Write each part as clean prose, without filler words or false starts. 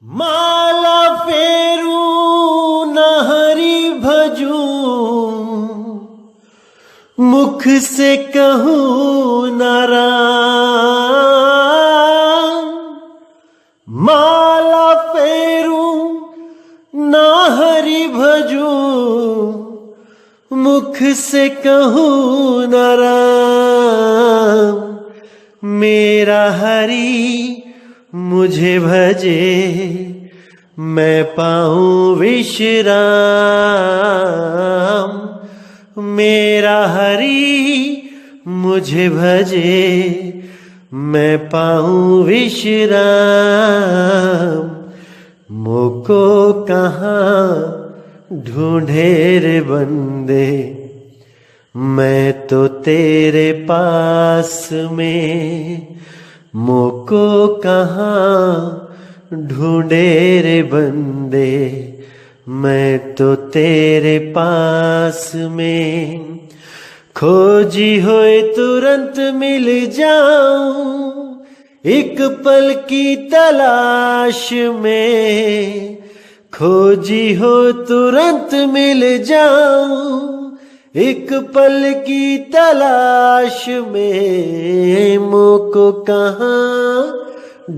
माला फेरू न हरि भजू, मुख से कहूँ न राम। माला फेरू न हरि भजू, मुख से कहूँ न राम। मेरा हरि मुझे भजे, मैं पाऊं विश्राम। मेरा हरि मुझे भजे, मैं पाऊं विश्राम। मोको कहाँ ढूंढे रे बंदे, मैं तो तेरे पास में। मोको कहाँ ढूंढे रे बंदे, मैं तो तेरे पास में। खोजी होए तुरंत मिल जाऊं, एक पल की तलाश में। खोजी हो तुरंत मिल जाऊं, एक पल की तलाश में। मोको कहाँ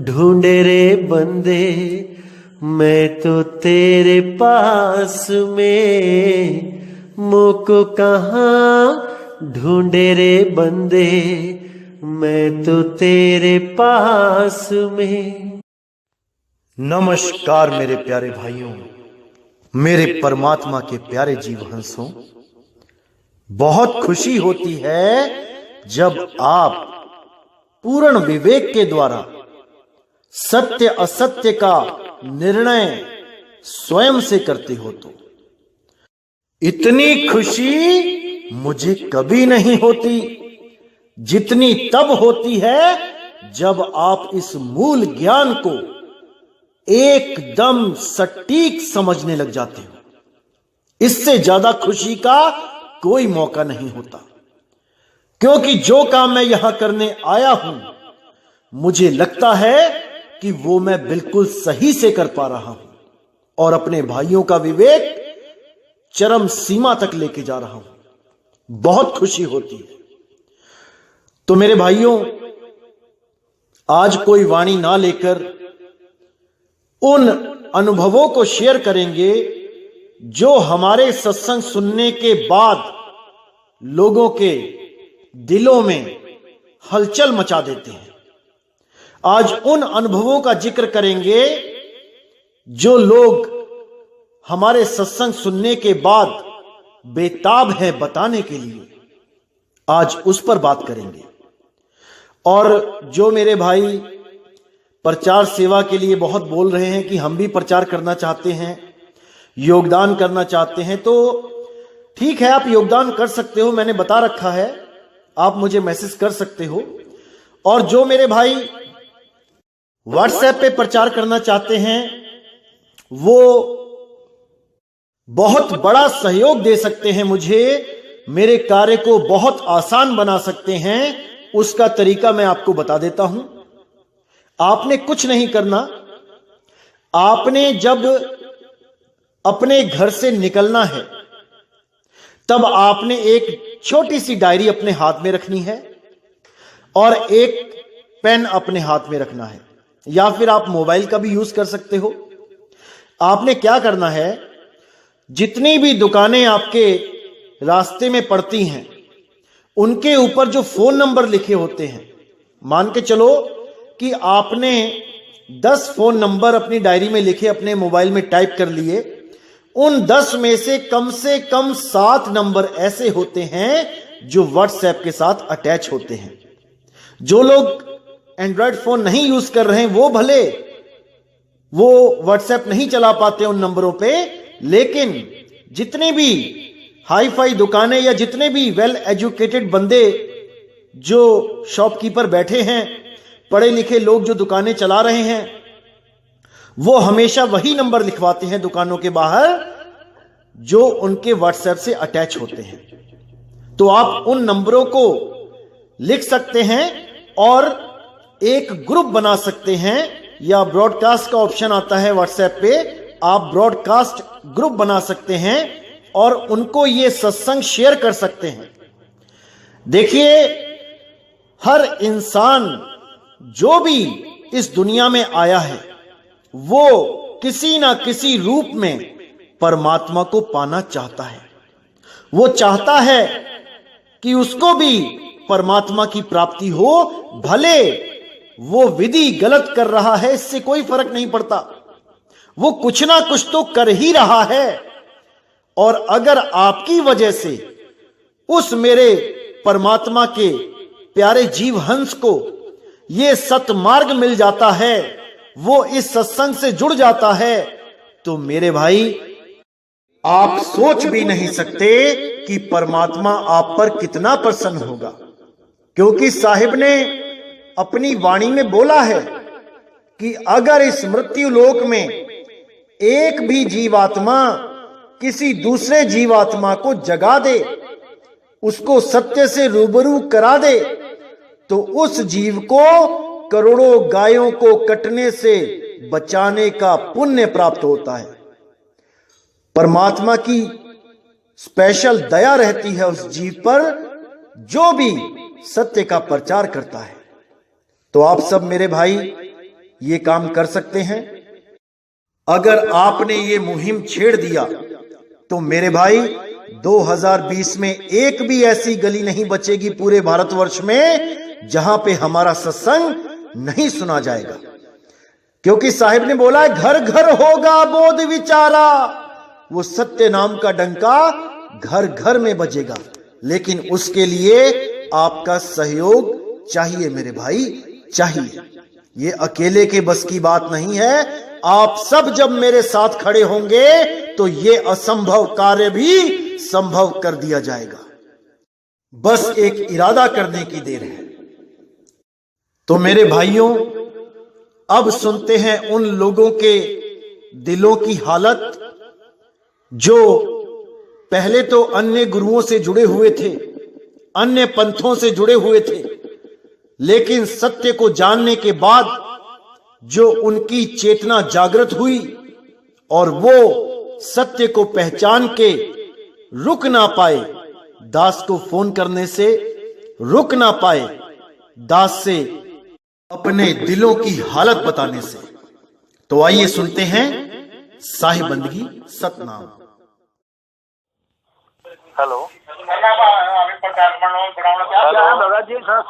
ढूंढे रे बंदे, मैं तो तेरे पास में। मोको कहाँ ढूंढे रे बंदे, मैं तो तेरे पास में। नमस्कार मेरे प्यारे भाइयों, मेरे परमात्मा के प्यारे जीव हंसों। बहुत खुशी होती है जब आप पूर्ण विवेक के द्वारा सत्य असत्य का निर्णय स्वयं से करते हो। तो इतनी खुशी मुझे कभी नहीं होती जितनी तब होती है जब आप इस मूल ज्ञान को एकदम सटीक समझने लग जाते हो। इससे ज्यादा खुशी का कोई मौका नहीं होता, क्योंकि जो काम मैं यहां करने आया हूं, मुझे लगता है कि वो मैं बिल्कुल सही से कर पा रहा हूं और अपने भाइयों का विवेक चरम सीमा तक लेके जा रहा हूं। बहुत खुशी होती है। तो मेरे भाइयों, आज कोई वाणी ना लेकर उन अनुभवों को शेयर करेंगे जो हमारे सत्संग सुनने के बाद लोगों के दिलों में हलचल मचा देते हैं। आज उन अनुभवों का जिक्र करेंगे जो लोग हमारे सत्संग सुनने के बाद बेताब हैं बताने के लिए। आज उस पर बात करेंगे। और जो मेरे भाई प्रचार सेवा के लिए बहुत बोल रहे हैं कि हम भी प्रचार करना चाहते हैं, योगदान करना चाहते हैं, तो ठीक है, आप योगदान कर सकते हो। मैंने बता रखा है, आप मुझे मैसेज कर सकते हो। और जो मेरे भाई व्हाट्सएप पे प्रचार करना चाहते हैं, वो बहुत बड़ा सहयोग दे सकते हैं मुझे, मेरे कार्य को बहुत आसान बना सकते हैं। उसका तरीका मैं आपको बता देता हूं। आपने कुछ नहीं करना। आपने जब अपने घर से निकलना है, तब आपने एक छोटी सी डायरी अपने हाथ में रखनी है और एक पेन अपने हाथ में रखना है, या फिर आप मोबाइल का भी यूज कर सकते हो। आपने क्या करना है, जितनी भी दुकानें आपके रास्ते में पड़ती हैं, उनके ऊपर जो फोन नंबर लिखे होते हैं, मान के चलो कि आपने 10 फोन नंबर अपनी डायरी में लिखे, अपने मोबाइल में टाइप कर लिए। उन 10 में से कम 7 नंबर ऐसे होते हैं जो व्हाट्सएप के साथ अटैच होते हैं। जो लोग एंड्रॉयड फोन नहीं यूज कर रहे हैं, वो भले वो व्हाट्सएप नहीं चला पाते उन नंबरों पे, लेकिन जितने भी हाई फाई दुकानें या जितने भी वेल एजुकेटेड बंदे, जो शॉपकीपर बैठे हैं, पढ़े लिखे लोग जो दुकानें चला रहे हैं, वो हमेशा वही नंबर लिखवाते हैं दुकानों के बाहर जो उनके व्हाट्सएप से अटैच होते हैं। तो आप उन नंबरों को लिख सकते हैं और एक ग्रुप बना सकते हैं या ब्रॉडकास्ट का ऑप्शन आता है व्हाट्सएप पे, आप ब्रॉडकास्ट ग्रुप बना सकते हैं और उनको ये सत्संग शेयर कर सकते हैं। देखिए, हर इंसान जो भी इस दुनिया में आया है वो किसी ना किसी रूप में परमात्मा को पाना चाहता है। वो चाहता है कि उसको भी परमात्मा की प्राप्ति हो, भले वो विधि गलत कर रहा है, इससे कोई फर्क नहीं पड़ता, वो कुछ ना कुछ तो कर ही रहा है। और अगर आपकी वजह से उस मेरे परमात्मा के प्यारे जीव हंस को ये सतमार्ग मिल जाता है, वो इस सत्संग से जुड़ जाता है, तो मेरे भाई आप सोच भी नहीं सकते कि परमात्मा आप पर कितना प्रसन्न होगा। क्योंकि साहिब ने अपनी वाणी में बोला है कि अगर इस मृत्यु लोक में एक भी जीवात्मा किसी दूसरे जीवात्मा को जगा दे, उसको सत्य से रूबरू करा दे, तो उस जीव को करोड़ों गायों को कटने से बचाने का पुण्य प्राप्त होता है। परमात्मा की स्पेशल दया रहती है उस जीव पर जो भी सत्य का प्रचार करता है। तो आप सब मेरे भाई ये काम कर सकते हैं। अगर आपने ये मुहिम छेड़ दिया तो मेरे भाई 2020 में एक भी ऐसी गली नहीं बचेगी पूरे भारतवर्ष में जहां पे हमारा सत्संग नहीं सुना जाएगा। क्योंकि साहिब ने बोला है, घर घर होगा बोध विचारा, वो सत्य नाम का डंका घर घर में बजेगा। लेकिन उसके लिए आपका सहयोग चाहिए मेरे भाई, चाहिए। ये अकेले के बस की बात नहीं है। आप सब जब मेरे साथ खड़े होंगे तो ये असंभव कार्य भी संभव कर दिया जाएगा। बस एक इरादा करने की देर है। तो मेरे भाइयों, अब सुनते हैं उन लोगों के दिलों की हालत जो पहले तो अन्य गुरुओं से जुड़े हुए थे, अन्य पंथों से जुड़े हुए थे, लेकिन सत्य को जानने के बाद जो उनकी चेतना जागृत हुई और वो सत्य को पहचान के रुक ना पाए, दास को फोन करने से रुक ना पाए, दास से अपने दिलों की हालत बताने से। तो आइए सुनते हैं साहिब बंदगी सतनाम। हेलो भगत जी, सत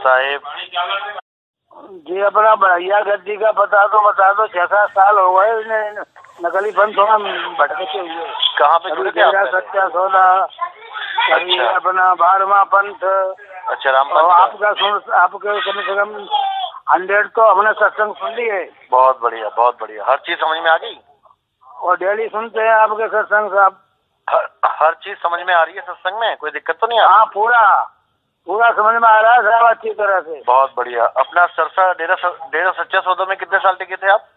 साहेब जी, अपना बढ़िया गद्दी का बता दो 6-7 साल हो गए इन्हें नकली पंथों में भटकते हुए। कहाँ पे जुड़े थे आप? सत्या सौदा, कभी अपना 12वां पंथ। अच्छा, राम और आपका आपके कम से कम 100 तो हमने सत्संग सुन लिए। बहुत बढ़िया, बहुत बढ़िया। हर चीज समझ में आ गई और डेली सुनते हैं आपके सत्संग साहब। हर चीज समझ में आ रही है सत्संग में? कोई दिक्कत तो नहीं आ रही? हाँ, पूरा समझ में आ रहा है साहब, अच्छी तरह से। बहुत बढ़िया। अपना सरसा डेरा सच्चा सौदा में कितने साल टिके थे आप?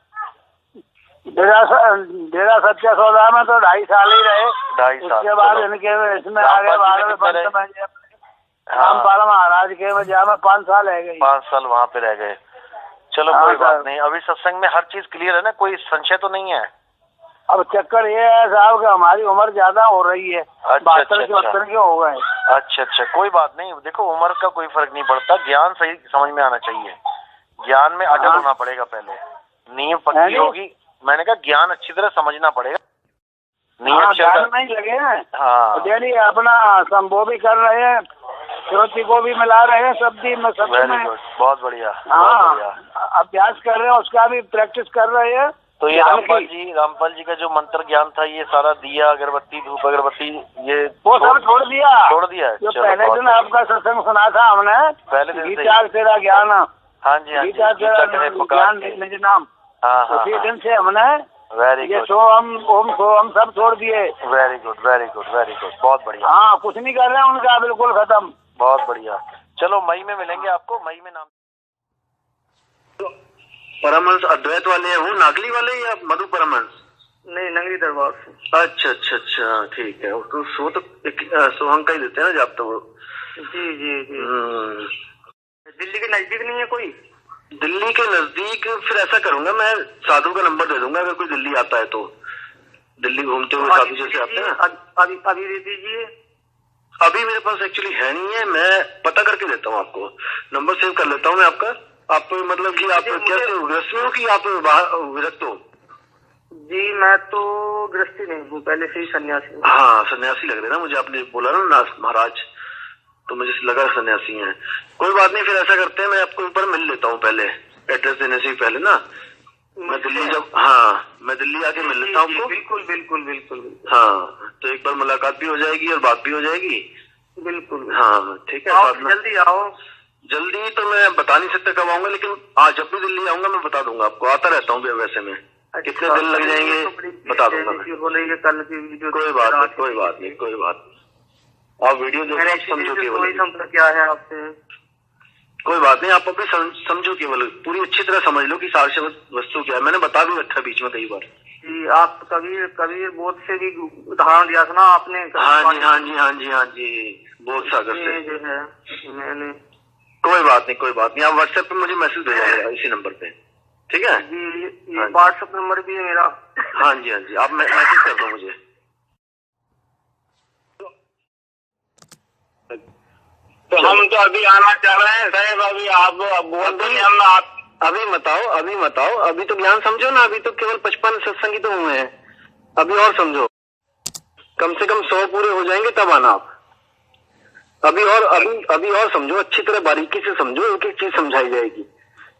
डेरा सच्चा सौदा में तो 2.5 साल ही रहे। 2.5 साल। उसके बाद इनके इसमें आगे रामपाल महाराज के में जहाँ में 5 साल रह गई। 5 साल वहाँ पे रह गए। चलो कोई बात नहीं। अभी सत्संग में हर चीज क्लियर है ना, कोई संशय तो नहीं है? अब चक्कर ये है साहब कि हमारी उम्र ज्यादा हो रही है। 72-74 के हो गए। अच्छा, कोई बात नहीं। देखो, उम्र का कोई फर्क नहीं पड़ता, ज्ञान सही समझ में आना चाहिए। ज्ञान में अटल होना पड़ेगा पहले, नींव पक्की होगी। मैंने कहा ज्ञान अच्छी तरह समझना पड़ेगा। ज्ञान नहीं लगे हैं। हाँ, डेली अपना संभव भी कर रहे हैं, श्रुति को भी मिला रहे हैं, सब्जी में सब में। बहुत बढ़िया। हाँ, अभ्यास कर रहे हैं, उसका भी प्रैक्टिस कर रहे हैं। तो ये रामपाल जी का जो मंत्र ज्ञान था, ये सारा दिया, अगरबत्ती, धूप अगरबत्ती, ये वो सब छोड़ दिया है। जो पहले दिन आपका सत्संग सुना था हमने, पहले दिन गीता तेरा ज्ञान। हाँ जी, गीता तेरा ज्ञान निज नाम। उसी दिन से हमने ये सोम ओम सोम सब छोड़ दिए। Very good, very good, very good. बहुत बढ़िया। हाँ, कुछ नहीं कर रहे हैं उनका, बिल्कुल खत्म। बहुत बढ़िया। चलो मई में मिलेंगे आपको। मई में नाम परमहंस अद्वैत वाले हैं, वो नागली वाले या मधु परमहंस? नहीं, नगरी दरबार से। अच्छा, ठीक है। उसको सो तो सोहंग का ही देते हैं ना जाप तो वो। जी। दिल्ली के नजदीक नहीं है कोई? दिल्ली के नजदीक फिर ऐसा करूंगा, मैं साधु का नंबर दे दूंगा, अगर कोई दिल्ली आता है तो। दिल्ली घूमते हुए साधु जैसे आते हैं। अभी दे दीजिए। अभी मेरे पास एक्चुअली है नहीं है, मैं पता करके देता हूँ आपको। नंबर सेव कर लेता हूँ मैं आपका। आप मतलब कि आप कैसे गृहस्थ हो कि आप विरक्त हो? जी मैं तो गृहस्थी नहीं हूँ, पहले से ही सन्यासी हूँ। हाँ सन्यासी लग रहे ना मुझे, आपने बोला ना महाराज, तो मुझे लगा सन्यासी हैं। कोई बात नहीं, फिर ऐसा करते हैं, मैं आपको ऊपर मिल लेता हूँ पहले, एड्रेस देने से पहले ना। मैं दिल्ली मैं दिल्ली आके मिल लेता हूँ आपको। बिल्कुल बिल्कुल बिल्कुल। हाँ तो एक बार मुलाकात भी हो जाएगी और बात भी हो जाएगी। बिल्कुल हाँ ठीक है। जल्दी आओ। जल्दी तो मैं बता नहीं सकता कब आऊंगा, लेकिन आज जब भी दिल्ली आऊंगा मैं बता दूंगा आपको। आता रहता हूँ वैसे में। कितने दिन लग जाएंगे बता दूंगा मैं। कल की वीडियो। कोई बात नहीं, कोई बात नहीं, कोई बात नहीं। आप वीडियो देखो, समझो केवल क्या है आपसे। कोई बात नहीं, आप अभी समझो केवल, पूरी अच्छी तरह समझ लो कि सार वस्तु क्या है। मैंने बता भी रखा बीच में कई बार। जी आप कबीर बोध से भी उदाहरण दिया था ना आपने। हाँ जी हाँ जी हाँ जी हाँ जी, बोध सागर से जो है मैंने। कोई बात नहीं, कोई बात नहीं, आप व्हाट्सएप पे मुझे मैसेज भेजिएगा इसी नंबर पे, ठीक है जी। ये व्हाट्सएप नंबर भी है मेरा। हाँ जी हाँ जी, आप मैसेज कर दो मुझे। तो हम तो अभी आना चाह रहे हैं साहब, अभी आप बोल दो हम आप अभी मत आओ, अभी मत आओ, अभी तो ज्ञान समझो ना। अभी तो केवल 55 सत्संगी तो हुए हैं, अभी और समझो। कम से कम 100 पूरे हो जाएंगे तब आना आप। अभी और समझो, अच्छी तरह बारीकी से समझो, एक एक चीज समझाई जाएगी।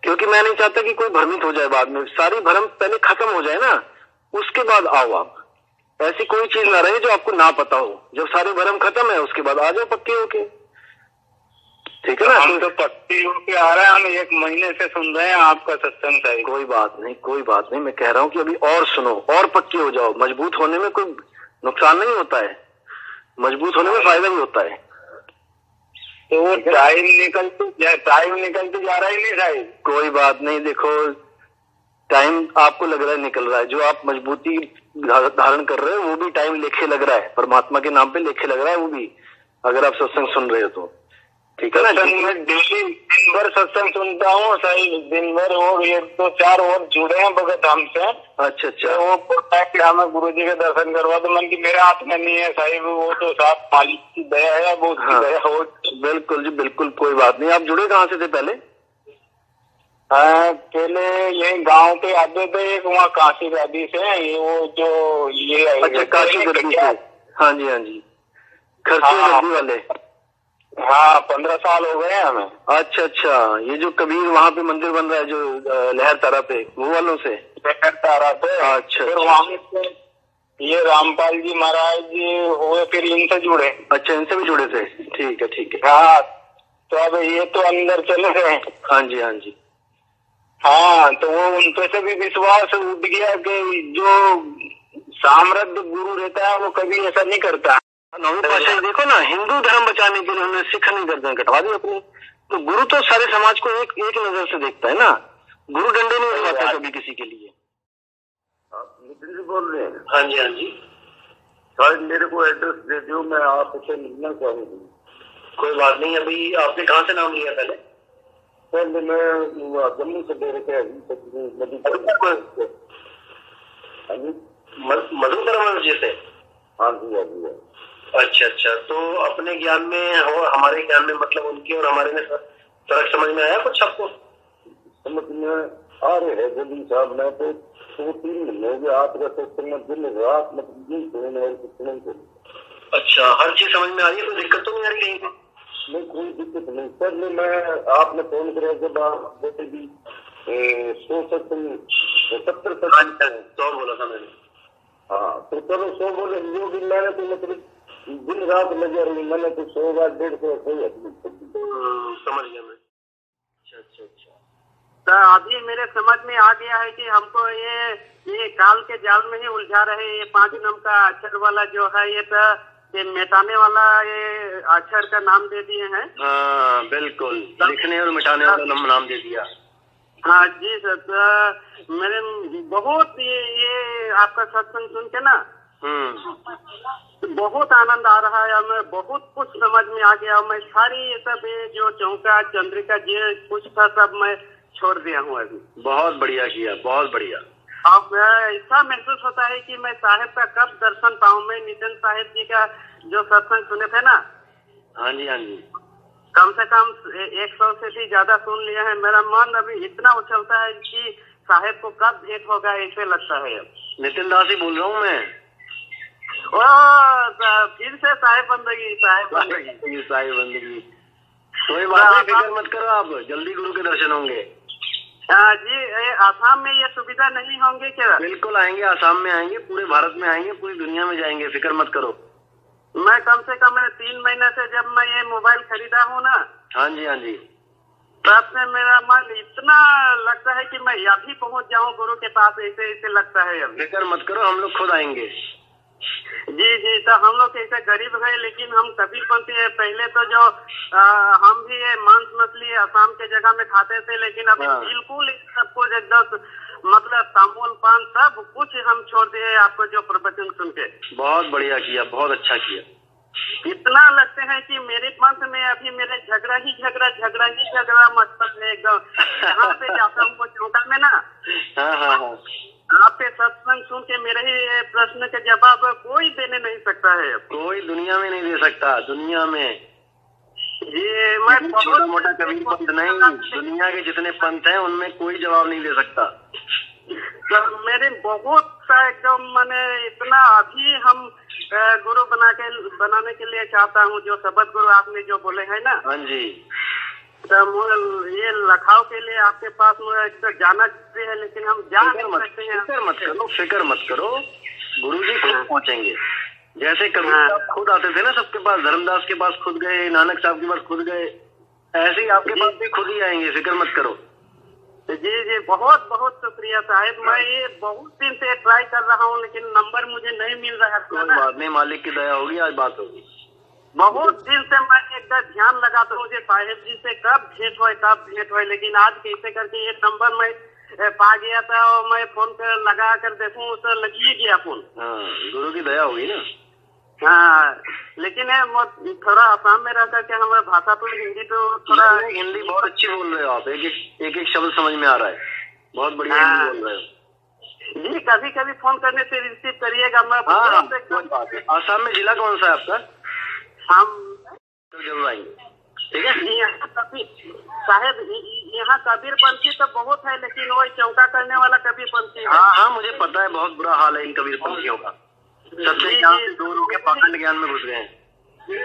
क्योंकि मैं नहीं चाहता कि कोई भ्रमित हो जाए बाद में। सारी भ्रम पहले खत्म हो जाए ना, उसके बाद आओ आप। ऐसी कोई चीज ना रहे जो आपको ना पता हो। जब सारे भ्रम खत्म है उसके बाद आ जाओ पक्के होके, ठीक है ना। हम तो पक्के होके आ रहे हैं, हम 1 महीने से सुन रहे हैं आपका सत्संग साहिब। कोई बात नहीं, कोई बात नहीं, मैं कह रहा हूँ कि अभी और सुनो और पक्के हो जाओ। मजबूत होने में कोई नुकसान नहीं होता है, मजबूत होने में फायदा भी होता है। तो वो टाइम निकलते जा रहा है नहीं साहिब। कोई बात नहीं, देखो टाइम आपको लग रहा है निकल रहा है, जो आप मजबूती धारण कर रहे हो वो भी टाइम लेखे लग रहा है, परमात्मा के नाम पे लेखे लग रहा है वो भी, अगर आप सत्संग सुन रहे हो तो, ठीक है ना। मैं डेली दिन भर सत्संग सुनता हूँ साहिब, दिन भर। और 1-2-4 और जुड़े हैं भगत हमसे। अच्छा अच्छा। तो वो बोलता है कि हमें गुरु जी के दर्शन करवा दो। मन की मेरे हाथ में नहीं है साहिब, वो तो साहब मालिक की दया है, वो उसकी दया हो। बिल्कुल जी बिल्कुल, कोई बात नहीं। आप जुड़े कहाँ से थे पहले? पहले यही गांव पे आते थे, एक वहाँ काशी गादी से, वो जो ये अच्छा काशी गद्दी से। हाँ जी हाँ जी, खर्चे गद्दी वाले। हाँ 15 साल हो गए हमें। अच्छा अच्छा, ये जो कबीर वहाँ पे मंदिर बन रहा है जो लहर तारा पे, वो वालों से? लहर तारा पे। अच्छा। फिर वहाँ से ये रामपाल जी महाराज जी हुए, फिर इनसे जुड़े। अच्छा, इनसे भी जुड़े थे, ठीक है ठीक है। हाँ तो अब ये तो अंदर चले गए। हाँ जी हाँ जी। हाँ तो वो उनपे से भी विश्वास उठ गया कि जो सामर्थ्य गुरु रहता है वो कभी ऐसा नहीं करता। नौवीं पातशाही देखो ना, हिंदू धर्म बचाने के लिए उन्होंने सिख नहीं गर्दन कटवा दी अपनी। तो गुरु तो सारे समाज को एक नजर से देखता है ना, गुरु डंडे नहीं उठाता कभी किसी के लिए। नितिन जी बोल रहे हैं? हाँ जी हाँ जी। शायद मेरे को एड्रेस दे दो, मैं आपसे मिलना चाहूंगी। कोई बात नहीं। अभी आपने कहाँ से नाम लिया पहले? पहले मैं जम्मू से दे रखे मधुकर जी से। हाँ जी हाँ जी। अच्छा अच्छा, तो अपने ज्ञान में और हमारे ज्ञान में मतलब उनके और हमारे में फर्क समझ में आया कुछ आपको? समझ में आ रहे हैं जल्दी साहब। मैं तो 2-3 महीने हो गए आपका सत्संग में दिन रात मतलब। अच्छा, हर चीज समझ में आ रही है, कोई दिक्कत तो नहीं आ रही कहीं पे? नहीं कोई दिक्कत नहीं सर। मैं आपने फोन किया जब आप जैसे भी 100 सत्संग 70 सत्संग 100 बोला था मैंने। हाँ तो चलो 100 बोले, जो भी मैंने तो मतलब दिन रात लगे रही, मैंने तो 100 बार 150 समझ गया मैं। अच्छा अच्छा अच्छा। तो अभी मेरे समझ में आ गया है कि हमको ये काल के जाल में ही उलझा रहे। ये 5 नंबर का अक्षर वाला जो है, ये मिटाने वाला ये अक्षर का नाम दे दिए हैं। हाँ बिल्कुल, लिखने और मिटाने वाला नाम दे दिया। हाँ जी सर। तो मेरे बहुत ये आपका सत्संग सुन के ना बहुत आनंद आ रहा है। मैं बहुत कुछ समझ में आ गया। मैं सारी सब जो चौका चंद्रिका जी कुछ था सब मैं छोड़ दिया हूँ अभी। बहुत बढ़िया किया, बहुत बढ़िया। अब ऐसा महसूस होता है कि मैं साहेब का कब दर्शन पाऊँ। मैं नितिन साहेब जी का जो सत्संग सुने थे ना, हाँ जी, हाँ जी, कम से कम 100 से भी ज्यादा सुन लिया है। मेरा मन अभी इतना उछलता है कि साहेब को कब भेंट होगा ऐसे लगता है। अब नितिन दास ही बोल रहा हूँ मैं। फिर से साहेब बंदगी, साहेब बंदगी, साहेब बंदगी। कोई बात नहीं, फिक्र मत करो, आप जल्दी गुरु के दर्शन होंगे। जी, आसाम में ये सुविधा नहीं होंगे क्या? बिल्कुल आएंगे, आसाम में आएंगे, पूरे भारत में आएंगे, पूरी दुनिया में जाएंगे, फिक्र मत करो। मैं कम से कम 3 महीने से जब मैं ये मोबाइल खरीदा हूँ ना, हाँ जी, हाँ जी, तब से मेरा मन इतना लगता है कि मैं अभी पहुँच जाऊँ गुरु के पास, ऐसे ऐसे लगता है। अब फिक्र मत करो, हम लोग खुद आएंगे। जी जी, तो हम लोग ऐसे गरीब है, लेकिन हम कबीरपंथी है। पहले तो जो हम भी ये मांस मछली आसाम के जगह में खाते थे, लेकिन अभी बिल्कुल सब कुछ एकदम मतलब तामुल पान सब कुछ हम छोड़ दिए आपको जो प्रवचन सुन के। बहुत बढ़िया किया, बहुत अच्छा किया। इतना लगते हैं कि मेरे पंथ में अभी मेरे झगड़ा ही झगड़ा मतलब है एकदम। यहाँ पे जाता हूँ चौका में ना, हाँ हाँ हाँ, आपके सत्संग सुन के मेरे ही प्रश्न के जवाब कोई देने नहीं सकता है। कोई दुनिया में नहीं दे सकता, दुनिया में। ये मैं छोटा मोटा कबीर पंथ नहीं, दुनिया के जितने पंथ हैं उनमें कोई जवाब नहीं दे सकता। तो मेरे बहुत सा एकदम मैंने इतना अभी हम गुरु बनाने के लिए चाहता हूँ, जो शब्द गुरु आपने जो बोले हैं ना। हाँ जी, तो ये लखाव के लिए आपके पास मुझे जाना चाहिए है, लेकिन हम जा नहीं सकते हैं। फिक्र मत करो, गुरु जी खुद पहुँचेंगे। जैसे कबीर साहब खुद आते थे ना सबके पास, धर्मदास के पास खुद गए, नानक साहब के पास खुद गए, ऐसे ही आपके पास भी खुद ही आएंगे, फिक्र मत करो। जी जी, बहुत बहुत शुक्रिया साहब। मैं ये बहुत दिन से ट्राई कर रहा हूँ, लेकिन नंबर मुझे नहीं मिल रहा है। कोई बात नहीं, मालिक की दया होगी, आज बात होगी। बहुत दिन से मैं एकदम ध्यान लगाता हूँ मुझे साहेब जी से कब भेंट हुए, लेकिन आज कैसे करके ये नंबर मैं पा गया था और मैं फोन कर लगा कर देखूं तो लग ही गया फोन। हाँ, गुरु की दया होगी ना। हाँ, लेकिन थोड़ा आसाम में रहकर के हमारा भाषा तो हिंदी तो थोड़ा हिंदी बहुत अच्छी बोल रहे हो आप, एक शब्द समझ में आ रहा है, बहुत बढ़िया हिंदी बोल रहे हो। जी, कभी कभी फोन करने से रिसीव करिएगा। मैं आसाम में जिला कौन सा है आपका? हम तो जरूर आएंगे, ठीक है। साहेब यहाँ कबीरपंथी तो बहुत है, लेकिन वही चौका करने वाला कबीरपंथी है। हाँ हाँ, मुझे पता है, बहुत बुरा हाल है इन कबीरपंथियों का। सबसे ज्यादा दूर होकर पाखंड ज्ञान में घुस गए हैं।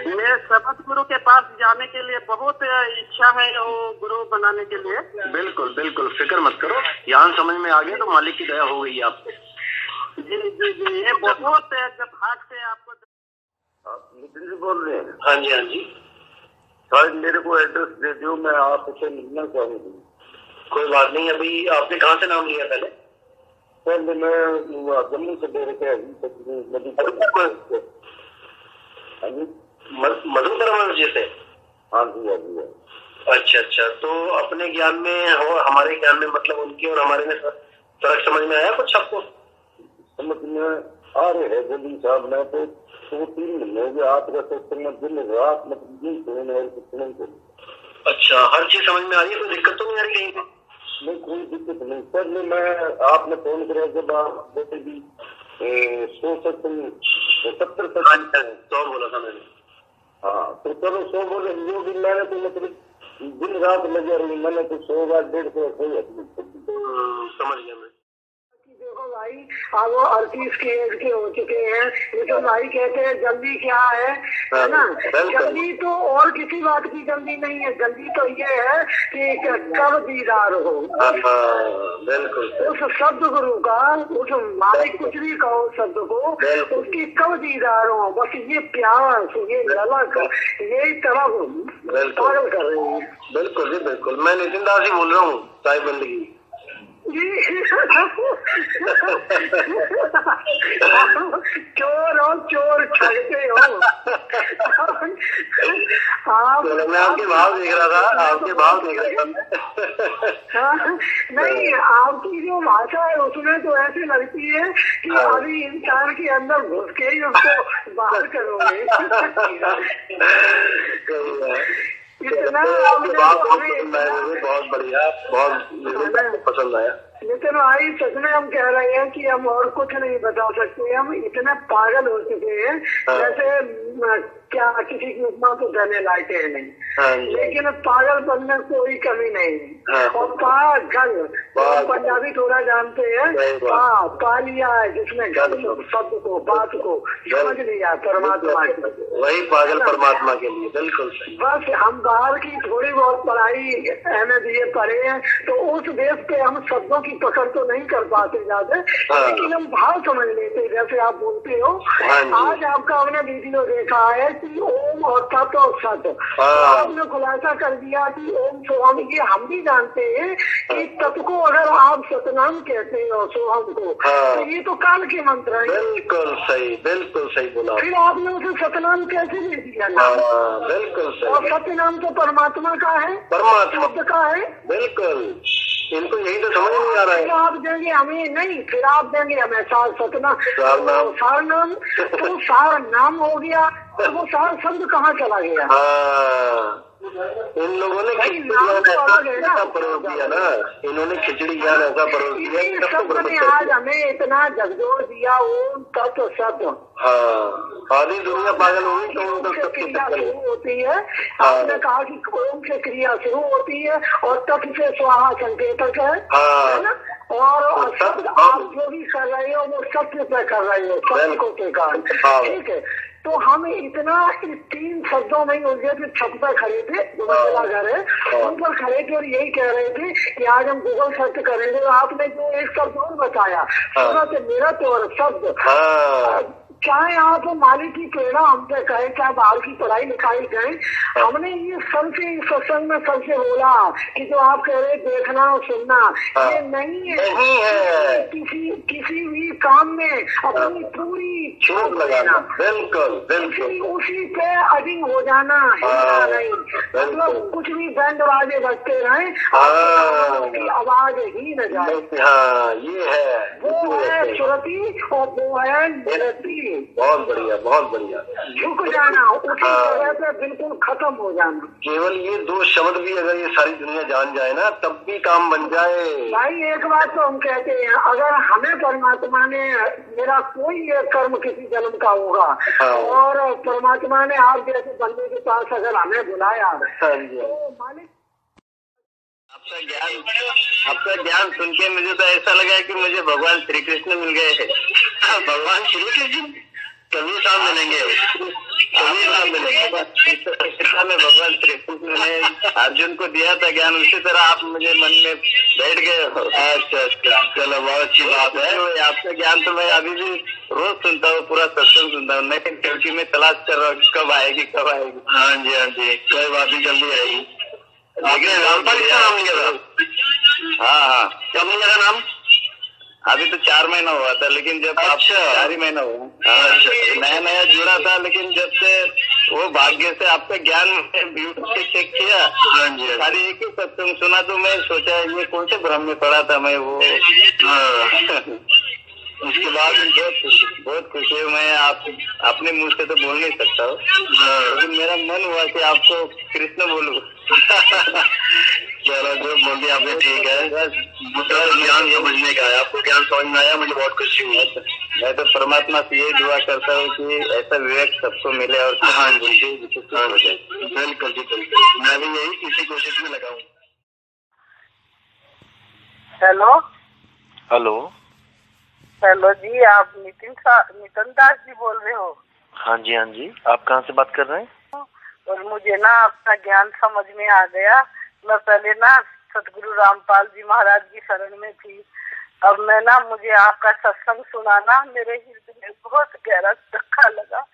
मेरे शब्द गुरु के पास जाने के लिए बहुत इच्छा है, वो गुरु बनाने के लिए। बिल्कुल बिल्कुल, फिक्र मत करो, ज्ञान समझ में आ गया तो मालिक की दया हो गई आपको। जी जी जी, ये बहुत भाग से आपको। आप नितिन जी बोल रहे हैं? हाँ जी, हाँ जी। शायद मेरे को एड्रेस दे दो, मैं आपसे मिलना चाहूंगी। कोई बात नहीं। अभी आपने कहाँ से नाम लिया पहले? पहले मैं जम्मू से दे रखे मधुकर मस्जिद से। हाँ जी, हाँ जी। अच्छा अच्छा, तो अपने ज्ञान में और हमारे ज्ञान में मतलब उनके और हमारे में फर्क समझ में आया कुछ आपको? समझ में आ रहे हैं जल्दी साहब। मैं तो 2-3 महीने हो गए आपका सत्संग दिन रात मतलब। अच्छा, हर चीज समझ में आ रही है, कोई दिक्कत तो नहीं आ रही कहीं पे? नहीं, कोई दिक्कत नहीं। पहले मैं आपने फोन करे जब आप जैसे भी 100 बोला था मैंने। हाँ, तो चलो 100 बोले, जो भी मैंने तो मतलब दिन रात लगे रही, मैंने तो 100 बार 150 समझ गया मैं। देखो भाई, अब वो 38 की एज के हो चुके हैं, लेकिन भाई कहते हैं जल्दी क्या है ना। जल्दी तो और किसी बात की जल्दी नहीं है, जल्दी तो ये है कि कब दीदार हो। बिल्कुल, उस शब्द गुरु का, उस मालिक कुछ भी कहो शब्द को, उसकी कब दीदार हो, बस ये प्यास, ये झलक, यही तरफ पागल कर रही है। बिल्कुल जी बिल्कुल। मैं नितिन दास ही बोल रहा हूँ, साहिब बंदगी। चोर हो, चोर ठगते हो। मैं आपके भाव देख रहा था, आपके भाव देख रहा था। नहीं, आपकी जो भाषा है उसमें तो ऐसी लगती है कि अभी इंसान के अंदर घुस के ही उसको बाहर करोगे। इतना बहुत बढ़िया, बहुत पसंद आया। लेकिन भाई सच में हम कह रहे हैं कि हम और कुछ नहीं बता सकते, हम इतने पागल हो चुके हैं जैसे क्या किसी की उपमा तो देने लायक है नहीं, लेकिन पागलपन में कोई कमी नहीं। और पागल तो पंजाबी थोड़ा जानते हैं, पा लिया है जिसने शब्द को बात को समझ लिया परमात्मा की, वही पागल परमात्मा के लिए। बिल्कुल बस हम बाहर की थोड़ी बहुत पढ़ाई MA पढ़े हैं तो उस बेस पे हम शब्दों की पकड़ तो नहीं कर पाते ज्यादा, लेकिन हम भाव समझ लेते जैसे आप बोलते हो। आज आपका हमने वीडियो देखा है कि ओम और तत्व और सत, आपने खुलासा कर दिया कि ओम सोहम, ये हम भी जानते हैं कि तत्व को अगर आप सतनाम कहते हो सोहम को तो ये तो काल के मंत्र है। बिल्कुल सही बोला। फिर आपने उसे सतनाम कैसे दे दिया? बिल्कुल सही। और सत्यनाम तो परमात्मा का है, परमात्मा शब्द का है। बिल्कुल, इनको यही तो समझ नहीं आ रहा है। फिर आप देंगे हमें नहीं, फिर आप देंगे हमें सतना सार नाम, तो सार नाम हो गया तो वो सार शब्द कहाँ चला गया? इन लोगों ने खिचड़ी ज्ञान ऐसा परोस दिया ना, इन्होंने खिचड़ी ज्ञान ऐसा परोस दिया। शब्द ने आज हमें इतना झकझोर दिया ओम तत्व सत्य। आधी दुनिया पागल होगी तो क्रिया शुरू होती है। आपने कहा कि ओम से क्रिया शुरू होती है और तत्व से स्वाहा संकेतक है ना, और शब्द आप जो भी कर रहे हो वो सत्य पे कर रहे हो, सत्य को के कारण। ठीक है, तो हम इतना इस 3 शब्दों में उलझे थे, छत पर खड़े थे, जो मेरा घर है उन पर खड़े थे और यही कह रहे थे कि आज हम गूगल सर्च करेंगे। आपने जो एक शब्द और बताया, मेरा तो और शब्द, चाहे आप मालिक की प्रेरणा हमसे कहे, चाहे बाहर की पढ़ाई लिखाई गए, हमने ये सबसे सत्संग में सबसे बोला कि जो आप कह रहे देखना और सुनना, ये नहीं है। किसी भी काम में अपनी पूरी छूट लगाना, बिल्कुल उसी पे अधीन हो जाना, हिलना नहीं। मतलब कुछ भी बैंड बाजे बजते रहे, उसकी आवाज ही न जाए। ये है, वो है सुरती और वो है निरति। बहुत बढ़िया। झुक जाना, उसी जगह पे बिल्कुल खत्म हो जाना। केवल ये 2 शब्द भी अगर ये सारी दुनिया जान जाए ना, तब भी काम बन जाए। भाई एक बात तो हम कहते हैं, अगर हमें परमात्मा ने, मेरा कोई एक कर्म किसी जन्म का होगा और परमात्मा ने आप जैसे बंदे के पास अगर हमें बुलाया तो मालिक आपका ज्ञान सुन के मुझे तो ऐसा लगा कि मुझे भगवान श्री कृष्ण मिल गए हैं। भगवान श्री कृष्ण कभी साथ मिलेंगे, में भगवान श्री कृष्ण ने अर्जुन को दिया था ज्ञान, उसी तरह आप मुझे मन में बैठ गए हो। अच्छा, चलो बहुत अच्छी बात है। आपका ज्ञान तो मैं अभी भी रोज सुनता हूँ, पूरा सत्संग सुनता हूँ, लेकिन क्योंकि मैं तलाश कर रहा हूँ कब आएगी। हाँ जी, कोई बात नहीं, जल्दी आएगी। लेकिन रामपाल का नाम लिया था। हाँ, कब लिया नाम? अभी तो 4 महीना हुआ था, लेकिन जब आप 4 ही महीना हुआ, नया जुड़ा था, लेकिन जब से वो भाग्य से आपका ज्ञान यूट्यूब से चेक किया, सारी एक ही सत्संग सुना, तो मैं सोचा ये कौन से भ्रम में पड़ा था मैं वो। उसके बाद बहुत खुशी है। मैं आप अपने मुंह से तो बोल नहीं सकता हूँ, लेकिन मेरा मन हुआ कि आपको कृष्ण बोलूं। चलो जो बोल दिया आपने ठीक है, बस मुझे ज्ञान समझने का है, आपको ज्ञान समझ में आया, मुझे बहुत खुशी हुई। मैं तो परमात्मा से यही दुआ करता हूँ कि ऐसा विवेक सबको मिले और हो जाए। बिल्कुल जी, बिल्कुल, मैं भी यही किसी कोशिश में लगा हूँ। हेलो जी, आप नितिन दास जी बोल रहे हो? हाँ जी, आप कहाँ से बात कर रहे हैं? और मुझे ना आपका ज्ञान समझ में आ गया। मैं पहले ना सतगुरु रामपाल जी महाराज की शरण में थी, अब मैं ना मुझे आपका सत्संग सुना ना मेरे हृदय में बहुत गहरा धक्का लगा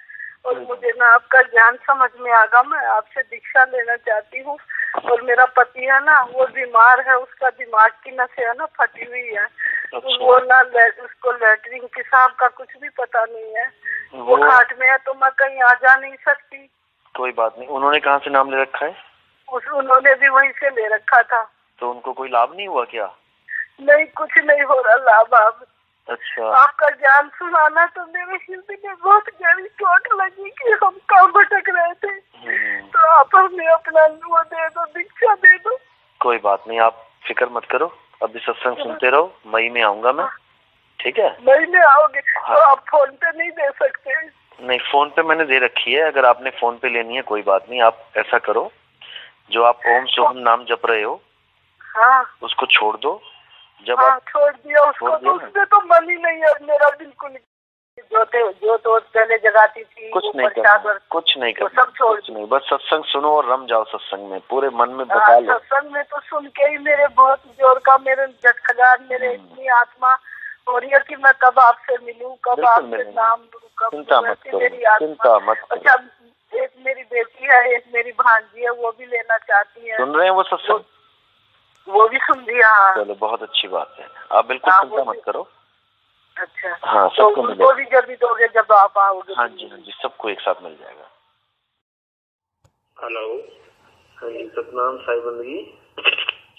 और मुझे ना आपका ज्ञान समझ में आ गया। मैं आपसे दीक्षा लेना चाहती हूँ। और मेरा पति है ना, वो बीमार है, उसका दिमाग की नसें है ना फटी हुई है। वो ना उसको लैटरिन पेशाब का कुछ भी पता नहीं है, वो खाट में है, तो मैं कहीं आ जा नहीं सकती। कोई बात नहीं। उन्होंने कहाँ से नाम ले रखा है? उन्होंने भी वहीं से ले रखा था। तो उनको कोई लाभ नहीं हुआ क्या? नहीं, कुछ नहीं हो रहा लाभ अब। अच्छा। अच्छा। आपका ज्ञान सुनाना तो मेरे हृदय में बहुत गहरी चोट लगी कि हम कहाँ भटक रहे थे। तो आप हमें अपना वो दे दो, दीक्षा दे दो। कोई बात नहीं, आप फिक्र मत करो, अभी सत्संग सुनते रहो, मई में आऊंगा मैं, ठीक है? मई में आओगे? हाँ। तो आप फोन पे नहीं दे सकते? नहीं, फोन पे मैंने दे रखी है, अगर आपने फोन पे लेनी है कोई बात नहीं। आप ऐसा करो, जो आप ओम सोहम नाम जप रहे हो, हाँ, उसको छोड़ दो। जब हाँ, आप छोड़ दिया उसको, तो उसमें तो मन ही नहीं है मेरा बिल्कुल। जो तो पहले जगाती थी, कुछ नहीं करना, कुछ नहीं करना, सब छोड़, कुछ नहीं, बस सत्संग सुनो और रम जाओ सत्संग में, पूरे मन में बता लो। सत्संग में तो सुन के ही मेरे बहुत जोर का मेरे झटखगाट, मेरे इतनी आत्मा हो रही है कि मैं कब आपसे मिलूं, कब आपसे नाम लूं, कब चिंता मत करो, चिंता मत करो। अच्छा, एक मेरी बेटी है, एक मेरी भांजी है, वो भी लेना चाहती है। सुन रहे हैं वो सत्संग? वो भी सुन लिया। हाँ, चलो बहुत अच्छी बात है, आप बिल्कुल चिंता मत करो। अच्छा, हाँ, तो सबको उनको भी जब भी दोगे जब आप आओगे? हाँ जी, हाँ जी, सबको एक साथ मिल जाएगा। हेलो, हाँ जी, सतनाम साहिब बंदगी।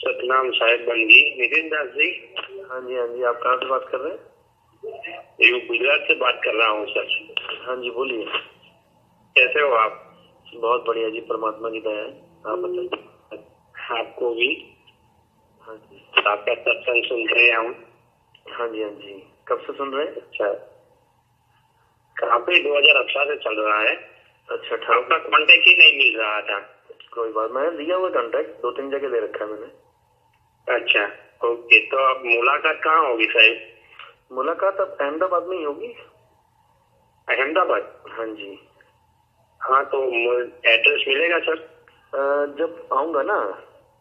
सतनाम साहिब बंदगी, नितिन दास जी। हाँ जी, हाँ जी, आप कहाँ से बात कर रहे हैं? मैं गुजरात से बात कर रहा हूँ सर। हाँ जी, बोलिए, कैसे हो आप? बहुत बढ़िया जी, परमात्मा की दया है, आप बताइए। आपको भी। हाँ जी, आपका सत्संग सुन रहे हैं हम। हाँ जी, हाँ जी, कब से सुन रहे हैं? अच्छा, काफी 2018 से चल रहा है। अच्छा, आपका कॉन्टेक्ट ही नहीं मिल रहा था। कोई बात, मैंने दिया हुआ कॉन्टेक्ट 2-3 जगह दे रखा है मैंने। अच्छा, ओके, तो अब मुलाकात कहाँ होगी साहब? मुलाकात अब अहमदाबाद में ही होगी। अहमदाबाद? हाँ जी। हाँ, तो एड्रेस मिलेगा सर? जब आऊंगा ना,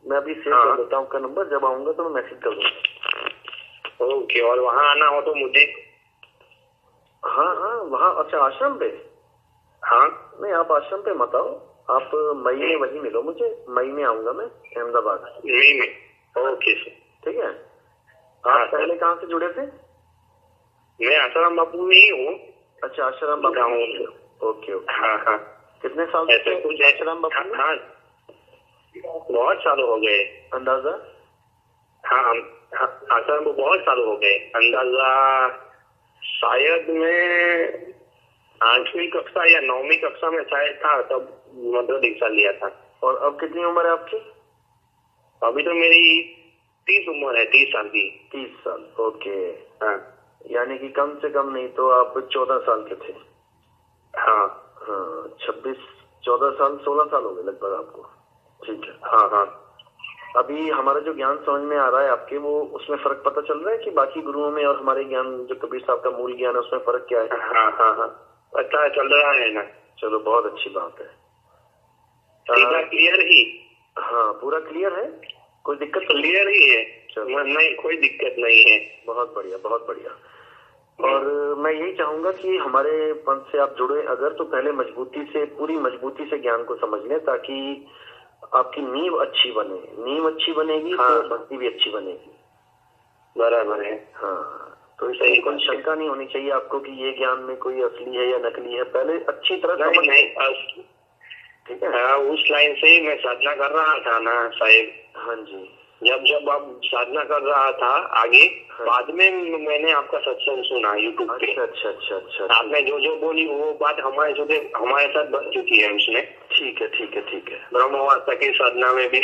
मैं अभी सेव कर देता हूँ आपका नंबर, जब आऊंगा तो मैं मैसेज कर दूंगा। ओके, और वहाँ आना हो तो मुझे? हाँ हाँ, वहाँ, अच्छा, आश्रम पे? हाँ, नहीं, आप आश्रम पे मत आओ, आप मई में वहीं मिलो मुझे, मई में आऊंगा मैं अहमदाबाद। मई में? ओके सर, ठीक है। आप पहले कहाँ से जुड़े थे? मैं आसाराम बापू में ही हूँ। अच्छा, आसाराम बापू हूँ। Okay okay. हाँ हाँ। कितने साल से कुछ आसाराम बापू में? हाँ, बहुत सालों हो गए। अंदाजा? हाँ, आसाराम को बहुत सालों हो गए, अंदाजा शायद मैं 8वीं कक्षा या 9वीं कक्षा में शायद था, तब मतलब दीक्षा लिया था। और अब कितनी उम्र है आपकी? अभी तो मेरी 30 उम्र है, 30 साल की। 30 साल, ओके। हाँ, यानी कि कम से कम नहीं तो आप 14 साल के थे। हाँ हाँ, 14 साल 16 साल हो गए लगभग आपको। ठीक है। हाँ हाँ, अभी हमारा जो ज्ञान समझ में आ रहा है आपके, वो उसमें फर्क पता चल रहा है कि बाकी गुरुओं में और हमारे ज्ञान जो कबीर साहब का मूल ज्ञान है उसमें फर्क क्या है? हाँ हाँ हाँ, अच्छा चल रहा है ना। चलो बहुत अच्छी बात है। सीधा क्लियर ही? हाँ, पूरा क्लियर है, कोई दिक्कत? क्लियर ही है। चलो, नहीं, कोई दिक्कत नहीं है। बहुत बढ़िया, बहुत बढ़िया। और मैं यही चाहूंगा कि हमारे पंथ से आप जुड़े अगर, तो पहले मजबूती से, पूरी मजबूती से ज्ञान को समझ लें, ताकि आपकी नींव अच्छी बने। नींव अच्छी बनेगी तो भक्ति भी अच्छी बनेगी। बराबर है। हाँ, तो इसमें कोई शंका नहीं होनी चाहिए आपको कि ये ज्ञान में कोई असली है या नकली है, पहले अच्छी तरह समझ। नहीं, ठीक है। हाँ, उस लाइन से ही मैं साधना कर रहा था ना साहिब। हाँ जी, जब आप साधना कर रहा था आगे, बाद में मैंने आपका सत्संग सुना यूट्यूब पे। अच्छा अच्छा अच्छा, आपने जो बोली वो बात हमारे साथ बन चुकी है उसमें। ठीक है ठीक है ठीक है। ब्रह्मवास्ता की साधना में भी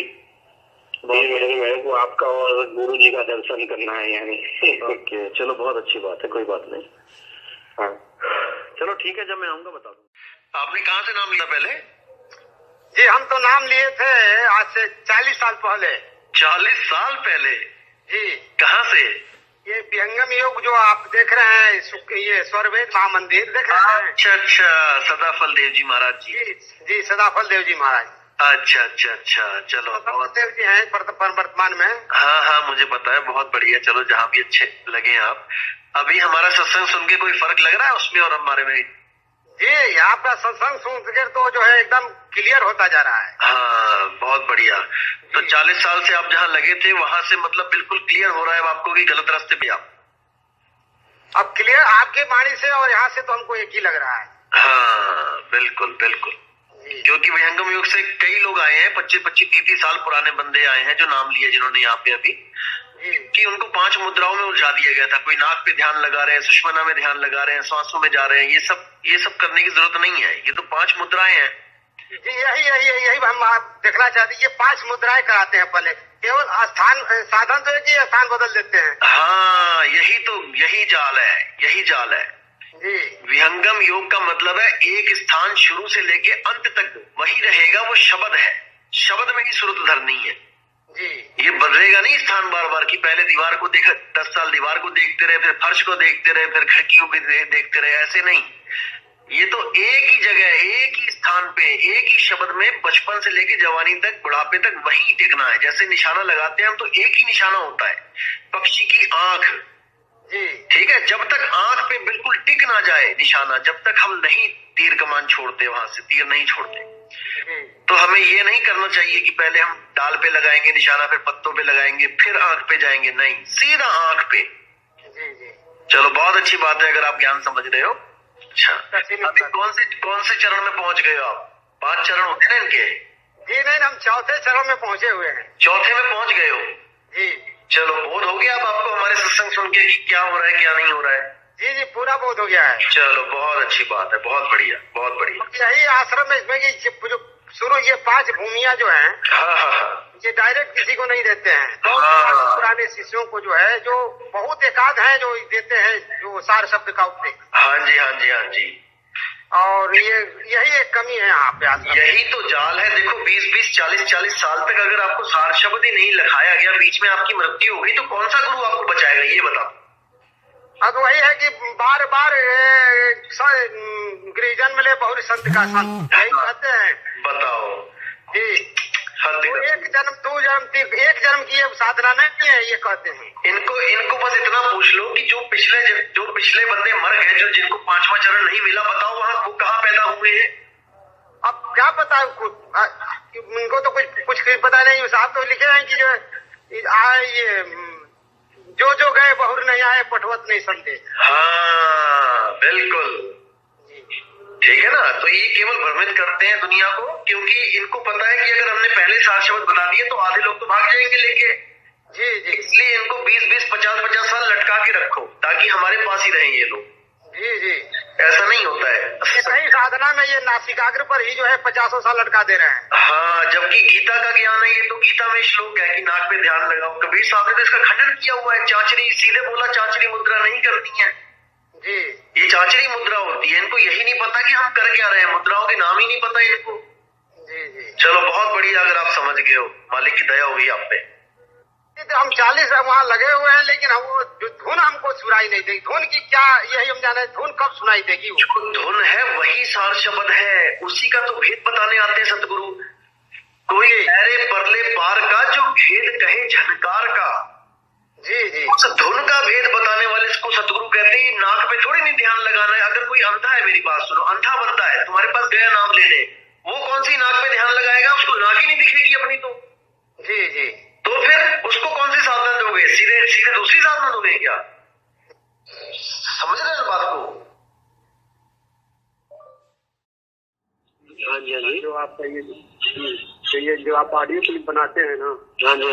मेरे को आपका और गुरु जी का दर्शन करना है यानी। ओके, चलो बहुत अच्छी बात है, कोई बात नहीं। हाँ, चलो ठीक है, जब मैं आऊंगा बता दूँ। आपने कहाँ से नाम लिया पहले? जी, हम तो नाम लिए थे आज से 40 साल पहले। 40 साल पहले? जी। कहाँ से? ये विहंगम योग जो आप देख रहे हैं, ये स्वरवेद महामंदिर देख रहे हैं? अच्छा अच्छा, सदाफल देव जी महाराज जी। जी, सदाफल देव जी महाराज। अच्छा अच्छा अच्छा, चलो बहुत देव जी हैं वर्तमान में। हाँ हाँ, मुझे पता है, बहुत बढ़िया। चलो, जहाँ भी अच्छे लगे आप। अभी हमारा सत्संग सुन के कोई फर्क लग रहा है उसमें और हमारे में? जी, आपका सत्संग सुन के तो जो है एकदम क्लियर होता जा रहा है। हाँ, बहुत बढ़िया। तो 40 साल से आप जहाँ लगे थे वहां से मतलब बिल्कुल क्लियर हो रहा है आपको कि गलत रास्ते पे आप? अब क्लियर आपके वाणी से और यहाँ से तो हमको एक ही लग रहा है। हाँ, बिल्कुल बिल्कुल, क्योंकि विहंगम योग से कई लोग आए हैं, 25-30 साल पुराने बंदे आए हैं जो नाम लिए, जिन्होंने यहाँ पे अभी कि उनको 5 मुद्राओं में उलझा दिया गया था। कोई नाक पे ध्यान लगा रहे हैं, सुषुम्ना में ध्यान लगा रहे हैं, सांसों में जा रहे हैं, ये सब करने की जरूरत नहीं है। ये तो 5 मुद्राएं हैं। जी यही हम आप देखना चाहते हैं। ये 5 मुद्राएं कराते हैं पहले, केवल स्थान साधन तो है कि स्थान बदल देते हैं। हाँ, यही जाल है जी। विहंगम योग का मतलब है एक स्थान शुरू से लेके अंत तक वही रहेगा, वो शब्द है। शब्द में ही सूरत धरनी है जी। ये बदलेगा नहीं स्थान बार बार की पहले दीवार को देखा 10 साल दीवार को देखते रहे, फिर फर्श को देखते रहे, फिर खिड़कियों को देखते रहे, ऐसे नहीं। ये तो एक ही जगह, एक ही स्थान पे, एक ही शब्द में बचपन से लेके जवानी तक, बुढ़ापे तक वही टिकना है। जैसे निशाना लगाते हैं हम तो एक ही निशाना होता है, पक्षी की आंख जी। ठीक है, जब तक आंख पे बिल्कुल टिक ना जाए निशाना, जब तक हम नहीं तीर कमान छोड़ते, वहां से तीर नहीं छोड़ते। तो हमें ये नहीं करना चाहिए कि पहले हम डाल पे लगाएंगे निशाना, फिर पत्तों पे लगाएंगे, फिर आंख पे जाएंगे, नहीं, सीधा आंख पे। जी। चलो बहुत अच्छी बात है अगर आप ज्ञान समझ रहे हो। अच्छा, अभी कौन से चरण में पहुंच गए हो आप? 5 चरण होते हैं इनके? जी नहीं, हम 4थे चरण में पहुंचे हुए हैं। 4थे में पहुंच गए हो जी। चलो, बोध हो गया अब आपको हमारे सत्संग सुन के कि क्या हो रहा है क्या नहीं हो रहा है? जी पूरा बोध हो गया है। चलो बहुत अच्छी बात है, बहुत बढ़िया, बहुत बढ़िया। यही आश्रम में इसमें जो शुरू ये 5 भूमिया जो है, हाँ, ये डायरेक्ट किसी को नहीं देते हैं। तो पुराने शिष्यों को जो है, जो बहुत एकाध है जो देते हैं, जो सार शब्द का उपदेश। हाँ जी। और यही एक कमी है यहाँ पे आश्रम। यही तो जाल है। देखो 20-20, 40-40 साल तक अगर आपको सार शब्द ही नहीं लिखाया गया, बीच में आपकी मृत्यु होगी, तो कौन सा गुरु आपको बचाएगा ये बताओ। अब वही है कि बार बार गृहजन मिले बहुरी संत का संत, यही कहते हैं। बताओ जी। तो एक जन्म की साधना नहीं है, ये कहते हैं। इनको बस इतना पूछ लो कि जो पिछले बंदे मर गए, जो जिनको 5वां चरण नहीं मिला, बताओ वहाँ वो कहाँ पैदा हुए हैं? अब क्या पता इनको तो कुछ पता नहीं। साहब तो लिखे हैं कि जो गए बहुर नहीं आए, पटवत नहीं समझे। हाँ बिल्कुल ठीक है ना। तो ये केवल भ्रमित करते हैं दुनिया को, क्योंकि इनको पता है कि अगर हमने पहले 7 शब्द बता दिए तो आधे लोग तो भाग जाएंगे लेके। जी। इसलिए इनको 20-20, 50-50 साल लटका के रखो ताकि हमारे पास ही रहें ये लोग। जी। ऐसा नहीं होता है। सही साधना में ये नासिकाग्र पर ही जो है 50 साल लटका दे रहे हैं। हाँ, जबकि गीता का ज्ञान है ये तो। गीता में श्लोक है कि नाक पे ध्यान लगाओ। कबीर साहब ने तो इसका खंडन किया हुआ है। चाचरी सीधे बोला, चाचरी मुद्रा नहीं करनी है जी। ये चाचरी मुद्रा होती है। इनको यही नहीं पता कि हम कर क्या रहे हैं, मुद्राओं के नाम ही नहीं पता इनको। जी। चलो बहुत बढ़िया, अगर आप समझ गए हो, मालिक की दया होगी आप पे। हम 40 वहाँ लगे हुए हैं, लेकिन वो धुन हमको सुनाई नहीं देगी। धुन की क्या, यही हम जाने, धुन कब सुनाई देगी? जो धुन है वही सार शब्द है, उसी का तो भेद बताने आते हैं सतगुरु। कोई अरे परले पार का जो भेद कहे झनकार का। जी। उस धुन का भेद बताने वाले इसको सतगुरु कहते हैं। नाक पे थोड़ी नहीं ध्यान लगाना है। अगर कोई अंधा है, मेरी बात सुनो, अंधा बनता है, तुम्हारे पास गया नाम लेने, वो कौन सी नाक पे ध्यान लगाएगा? उसको नाक ही नहीं दिखेगी अपनी तो। जी। तो फिर उसको कौन सी साधना दोगे? सीधे दूसरी साधना दोगे क्या? समझ रहे हो बात को? हाँ जी। जो आप ये जो आप ऑडियो क्लिप बनाते हैं ना, हाँ जी।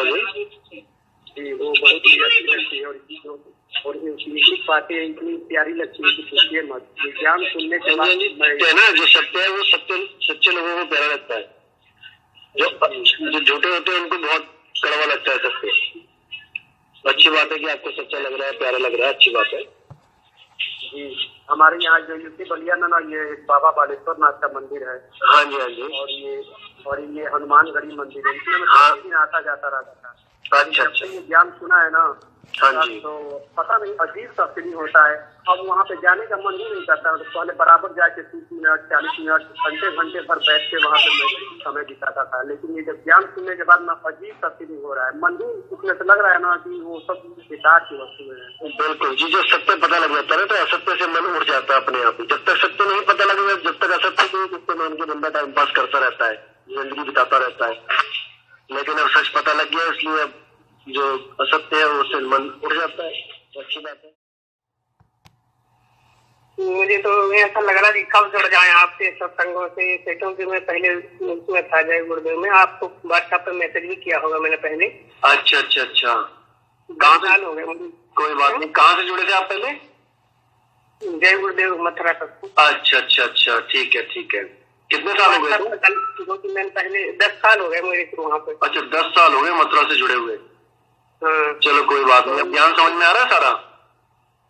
वो बहुत ही अच्छी लगती है। और लिख पाते हैं, इतनी प्यारी लगती है कि पूछिए मत। ज्ञान सुनने के बाद है ना, जो सत्य है वो सच्चे लोगों को प्यारा लगता है। जो झूठे होते हैं उनको बहुत कड़वा लगता है सत्य। अच्छी बात है कि आपको सच्चा लग रहा है, प्यारा लग रहा है, अच्छी बात है जी। हमारे यहाँ जो यूपी बलिया में ना, ये बाबा बालेश्वर नाथ का मंदिर है। हाँ जी। और ये हनुमानगढ़ी मंदिर है। इसमें मैं आता जाता रहता था। अच्छा। ये ज्ञान सुना है ना, हाँ जी। तो पता नहीं अजीब सा फीलिंग होता है। अब वहाँ पे जाने का मन ही नहीं करता। तो पहले बराबर जाके 30 मिनट 40 मिनट घंटे भर बैठ के वहाँ पे मैं समय बिताता था। लेकिन ये जब ज्ञान सुनने के बाद ना अजीब सा फीलिंग हो रहा है। मन ही उसमें से लग रहा है ना कि वो सब बेकार की वस्तुएं हैं। बिल्कुल जी। जो सत्य पता लग जाता है तो असत्य से मन उड़ जाता है अपने आप ही। जब तक सत्य नहीं पता लगेगा, जब तक असत्य को उसके मन के बंदा टाइम पास करता रहता है, जिंदगी बिताता रहता है। लेकिन अब सच पता लग गया, इसलिए अब जो असत्य है उससे मन उड़ जाता है। अच्छी बात है। मुझे तो ऐसा लग रहा है कि कब जुड़ जाए आपसे सत्संगों से। क्योंकि मैं पहले उसमें था जय गुरुदेव में, आपको व्हाट्सएप पे मैसेज भी किया होगा मैंने पहले। अच्छा। कहाँ से? साल हो गए मुझे। कोई बात नहीं, कहाँ से जुड़े थे आप पहले? जय गुरुदेव मथुरा तक। अच्छा अच्छा अच्छा, ठीक है ठीक है। कितने साल हो गए? 2-3 दिन पहले 10 साल हो गए मेरे को वहाँ पे। अच्छा 10 साल हो गए मथुरा से जुड़े हुए। हाँ। चलो कोई बात नहीं, अब ज्ञान समझ में आ रहा है सारा?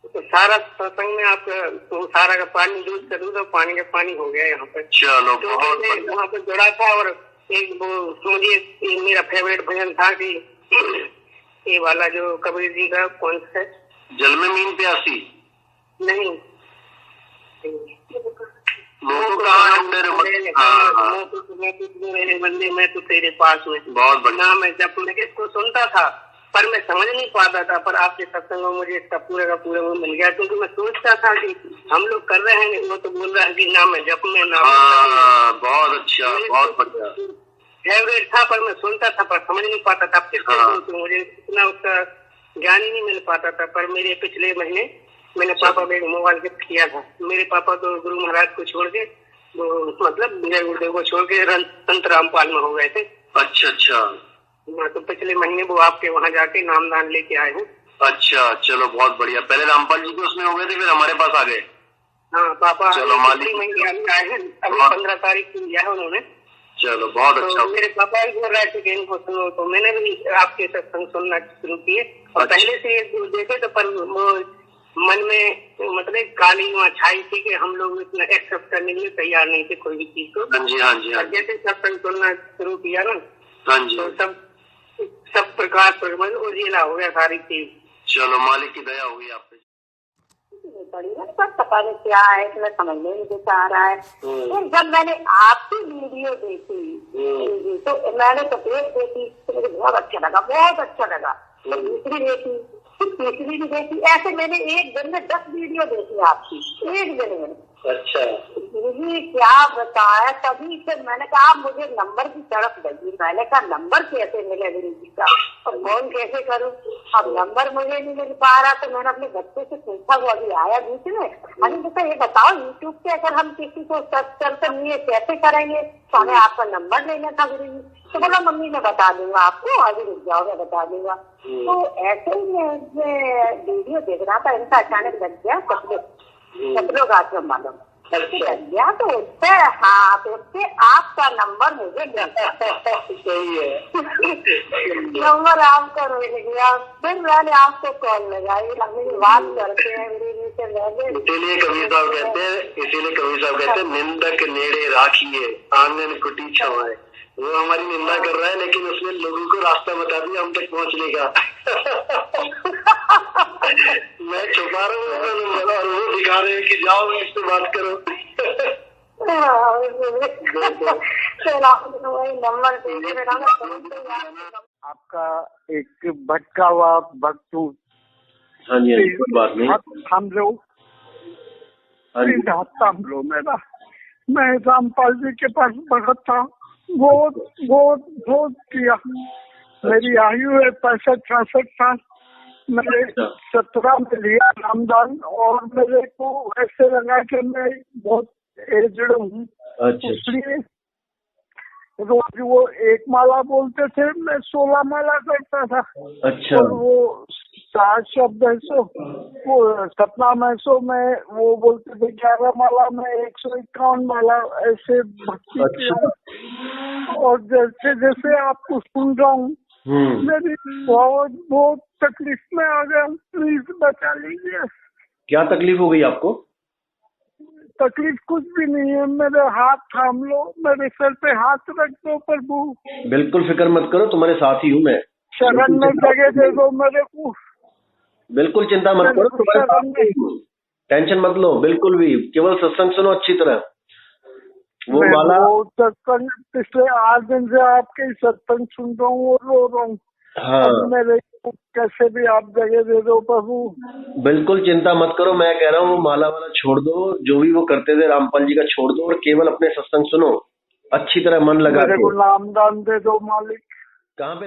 तो सारा सत्संग में आप तो सारा का पानी दूध का दूध और पानी का पानी हो गया यहाँ पे। चलो तो बहुत मैं बढ़िया। वहाँ पे जुड़ा था और एक वो मुझे मेरा फेवरेट भजन था कि ये वाला जो कबीर जी का कौन सा है, जल में मीन प्यासी, नहीं लोगों कहाँ ढूंढे रे मत- हाँ, मेरे बंदे मैं तो तेरे पास में। बहुत बढ़िया। ना मैं जब मैं इसको सुनता था पर मैं समझ नहीं पाता था, पर आपके सत्संग में मुझे इसका पूरे का पूरा वो मिल गया, क्योंकि मैं सोचता था कि हम लोग कर रहे हैं, वो तो बोल रहा है कि नाम है जप में नाम। हाँ बहुत अच्छा, बहुत बढ़िया। फेवरेट था पर मैं सुनता था पर समझ नहीं पाता था। किससे हाँ। सुनूं, मुझे इतना उसका ज्ञान ही नहीं मिल पाता था। पर मेरे पिछले महीने मैंने पापा को एक मोबाइल गिफ्ट किया था। मेरे पापा तो गुरु महाराज को छोड़ के वो मतलब जय गुरुदेव को छोड़ के संत रामपाल में हो गए थे। अच्छा अच्छा तो पिछले महीने वो आपके वहाँ जाके नामदान लेके आए हैं। अच्छा, चलो बहुत बढ़िया। पहले रामपाल जी के उसमें हो गए थे, फिर हमारे पास आ गए। हाँ पापा चलो मालिक। पिछले महीने आए हैं, अभी हाँ। 15 तारीख को लिया है उन्होंने। चलो बहुत अच्छा। तो मेरे पापा भी बोल रहे थे कि इनको सुनो, तो मैंने भी आपके सत्संग सुनना शुरू किए। और अच्छा। पहले से देखे तो पर वो मन में मतलब काली वहाँ छाई थी कि हम लोग इतना एक्सेप्ट करने के लिए तैयार नहीं थे कोई भी चीज को। हाँ जी हाँ जी हाँ और जी जैसे सत्संग सुनना शुरू किया ना, हाँ जी। तो सब प्रकार पर मतलब उजिला हो गया सारी चीज। चलो मालिक की दया हुई आप पे। पर पता नहीं क्या है, इसमें समझ में नहीं आ रहा है। फिर जब मैंने आपकी वीडियो देखी तो मैंने तो एक देखी तो मुझे बहुत अच्छा लगा, बहुत अच्छा लगा। तो दूसरी देखी, फिर तीसरी भी देखी। ऐसे मैंने एक दिन में 10 वीडियो देखी आपकी, एक दिन में। अच्छा जी क्या बताया, तभी से मैंने कहा मुझे नंबर की तड़प लगी। मैंने कहा नंबर कैसे मिले गुरु जी का और फोन कैसे करूं। अब नंबर मुझे नहीं मिल पा रहा तो मैंने अपने बच्चे से पूछा, वो अभी आया बीच में। अरे बेटा ये बताओ यूट्यूब पे अगर हम किसी को सर्च करते नहीं कैसे करेंगे, तो हमें आपका नंबर लेना था गुरु जी। तो बोला मम्मी मैं बता दूंगा आपको, अभी रुक जाओ मैं बता दूंगा। तो ऐसे ही मैं वीडियो देख रहा था, इनका अचानक लग गया सतलोक आश्रम वालों गया तो उससे हाँ तो उससे आपका नंबर मुझे सही है। नंबर आपका मिल गया। फिर मैंने आपको कॉल लगाई, मेरी बात करते हैं इसीलिए कबीर साहब कहते हैं निंदक नेड़े राखिए आंगन कुटी छवाए। वो हमारी निंदा कर रहा है लेकिन उसने लोगों को रास्ता बता दिया हम तक पहुंचने का। मैं छुपा रहा हूँ नंबर और वो दिखा रहे हैं कि जाओ इससे बात करो। आपका एक भटका हुआ भक्त हूँ। हाँ जी कोई बात नहीं। हम लोग हम लोग मैं रामपाल जी के पास भगत था, बहुत किया। मेरी आयु है 65-66 साल। मैंने 17 में लिया नामदान और मेरे को ऐसे लगा कि मैं बहुत एजड हूँ। इसलिए रोज वो 1 माला बोलते थे, मैं 16 माला करता था। अच्छा। और वो 7 शब्द है सो वो सतनाम है सो मैं वो बोलते थे 11 माला में 151 माला ऐसे भक्ति किया। और जैसे जैसे आपको सुन रहा हूँ मेरी बहुत तकलीफ में आ गया, प्लीज बचा लीजिए। क्या तकलीफ हो गई आपको? तकलीफ कुछ भी नहीं है, मेरे हाथ थाम लो, मेरे सर पे हाथ रख दो प्रभु। बिल्कुल फिक्र मत करो, तुम्हारे साथ ही हूँ मैं। शरण में जगह दे दो मेरे को। बिल्कुल चिंता मत करो, तुम्हारे साथ ही हूँ। टेंशन मत लो बिल्कुल भी, केवल सत्संग सुनो अच्छी तरह। वो माला सत्संग पिछले 8 दिन से आपके सत्संग सुन रहा हूँ और रो रहा हूँ। हाँ मेरे कैसे भी आप जगह दे दो प्रभु। बिल्कुल चिंता मत करो, मैं कह रहा हूँ वो माला वाला छोड़ दो, जो भी वो करते थे रामपाल जी का छोड़ दो और केवल अपने सत्संग सुनो अच्छी तरह मन लगा के। नामदान दे दो मालिक। कहाँ पे?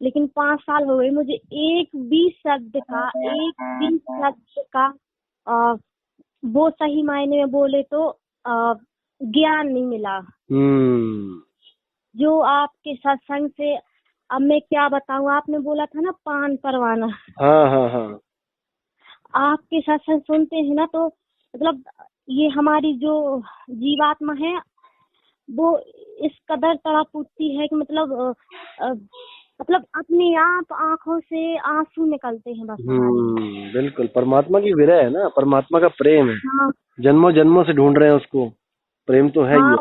लेकिन 5 साल हो गए मुझे एक भी शब्द का वो सही मायने में बोले तो ज्ञान नहीं मिला। जो आपके सत्संग से अब मैं क्या बताऊं, आपने बोला था ना पान परवाना, हाँ हाँ हाँ। आपके सत्संग सुनते हैं ना तो मतलब ये हमारी जो जीवात्मा है वो इस कदर तड़प उठती है कि मतलब अपने आप आंखों से आंसू निकलते हैं बस हमारे। बिल्कुल, परमात्मा की विरह है ना, परमात्मा का प्रेम है। हाँ जन्मों जन्मों से ढूंढ रहे हैं उसको, प्रेम तो है हाँ,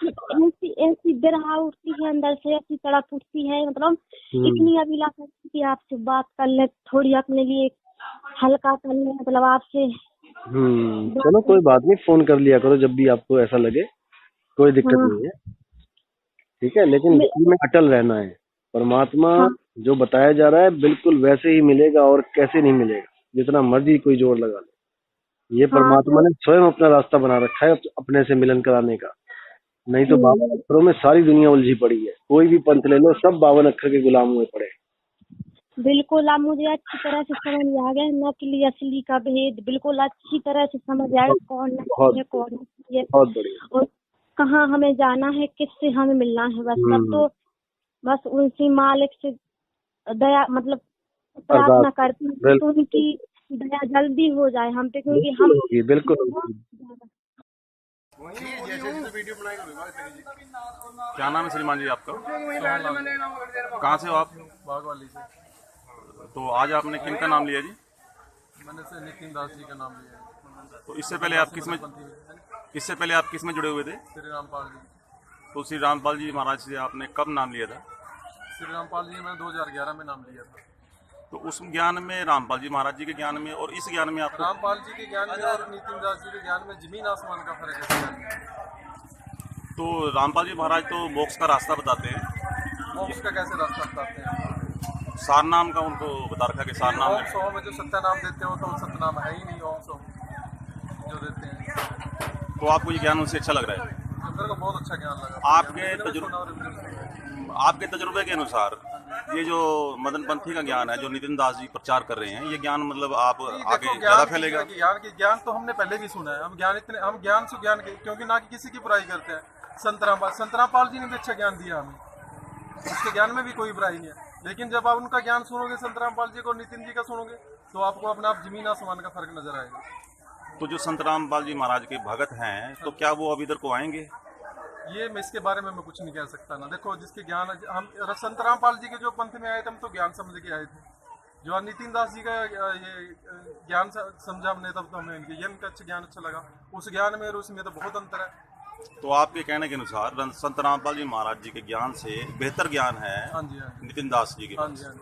ही। ऐसी ऐसी बिरहा उठती है अंदर से, ऐसी तड़प उठती है, मतलब इतनी अभिलाषा थी कि आपसे बात कर ले, थोड़ी अपने लिए हल्का कर ले, मतलब आपसे। चलो कोई बात नहीं, फोन कर लिया करो जब भी आपको ऐसा लगे, कोई दिक्कत हाँ, नहीं है, ठीक है। लेकिन इसी में अटल रहना है। परमात्मा हाँ, जो बताया जा रहा है बिल्कुल वैसे ही मिलेगा, और कैसे नहीं मिलेगा, जितना मर्जी कोई जोर लगा ले। ये हाँ, परमात्मा ने स्वयं अपना रास्ता बना रखा है अपने से मिलन कराने का। नहीं तो 52 अक्षरों में सारी दुनिया उलझी पड़ी है। कोई भी पंथ ले लो, सब 52 अक्षर के गुलाम हुए पड़े। बिल्कुल। अब मुझे अच्छी तरह से समझ आ गया नकली असली का भेद, बिल्कुल अच्छी तरह से समझ आ गया कौन नकली है कौन असली है, बहुत बढ़िया। और कहाँ हमें जाना है, किससे हमें मिलना है। बस तब तो बस उनसे मालिक से दया मतलब प्रार्थना करती हूँ तो उनकी दया जल्दी हो जाए हम पे, क्योंकि हम बिल्कुल। क्या नाम है श्रीमान जी आपका? कहाँ से हो आप? बागवाली से। तो आज आपने किन का नाम लिया जी? मैंने से नितिन दास जी का नाम लिया। तो इससे पहले आप किस में जुड़े हुए थे? श्री रामपाल जी। तो श्री रामपाल जी महाराज से आपने कब नाम लिया था? श्री रामपाल जी मैंने 2011 में नाम लिया था। तो उस ज्ञान में, रामपाल जी महाराज जी के ज्ञान में और इस ज्ञान में आपको? रामपाल जी के ज्ञान में और नितिन दास जी के ज्ञान में जमीन आसमान का फर्क है। तो रामपाल जी महाराज तो मोक्ष का रास्ता बताते हैं। मोक्ष का कैसे रास्ता बताते हैं? सार नाम का उनको बता रखा कि सार नाम ओम सो में जो सत्य नाम देते हो तो सत्य नाम है ही नहीं, ओम सो जो देते हैं। तो आपको ये ज्ञान उनसे अच्छा लग रहा है? मेरे को बहुत अच्छा ज्ञान लगा। आपके तजुर्बे के अनुसार ये जो मदन पंथी का ज्ञान है जो नितिन दास जी प्रचार कर रहे हैं, ये ज्ञान मतलब आप आगे ज्यादा फैलेगा? ज्ञान तो हमने पहले भी सुना है। हम ज्ञान से ज्ञान के, क्योंकि ना कि किसी की बुराई करते हैं। संत रामपाल जी ने भी अच्छा ज्ञान दिया हमें, उसके ज्ञान में भी कोई बुराई नहीं है। लेकिन जब आप उनका ज्ञान सुनोगे, संत रामपाल जी को, नितिन जी का सुनोगे, तो आपको अपना आप जमीन आसमान का फर्क नजर आएगा। तो जो संत रामपाल जी महाराज के भगत हैं, तो क्या वो अभी इधर को आएंगे? ये मैं इसके बारे में मैं कुछ नहीं कह सकता ना। देखो, जिसके ज्ञान हम संत रामपाल जी के जो पंथ में आए थे, हम तो ज्ञान समझ के आए थे। जो नितिन दास जी का ये ज्ञान समझा हमने, तब तो हमें इनका अच्छा ज्ञान अच्छा लगा। उस ज्ञान में और उसमें तो बहुत अंतर है। तो आपके कहने के अनुसार संत रामपाल जी महाराज जी के ज्ञान से बेहतर ज्ञान है हाँ जी, हाँ जी, नितिन दास जी के? हाँ जी, हाँ जी।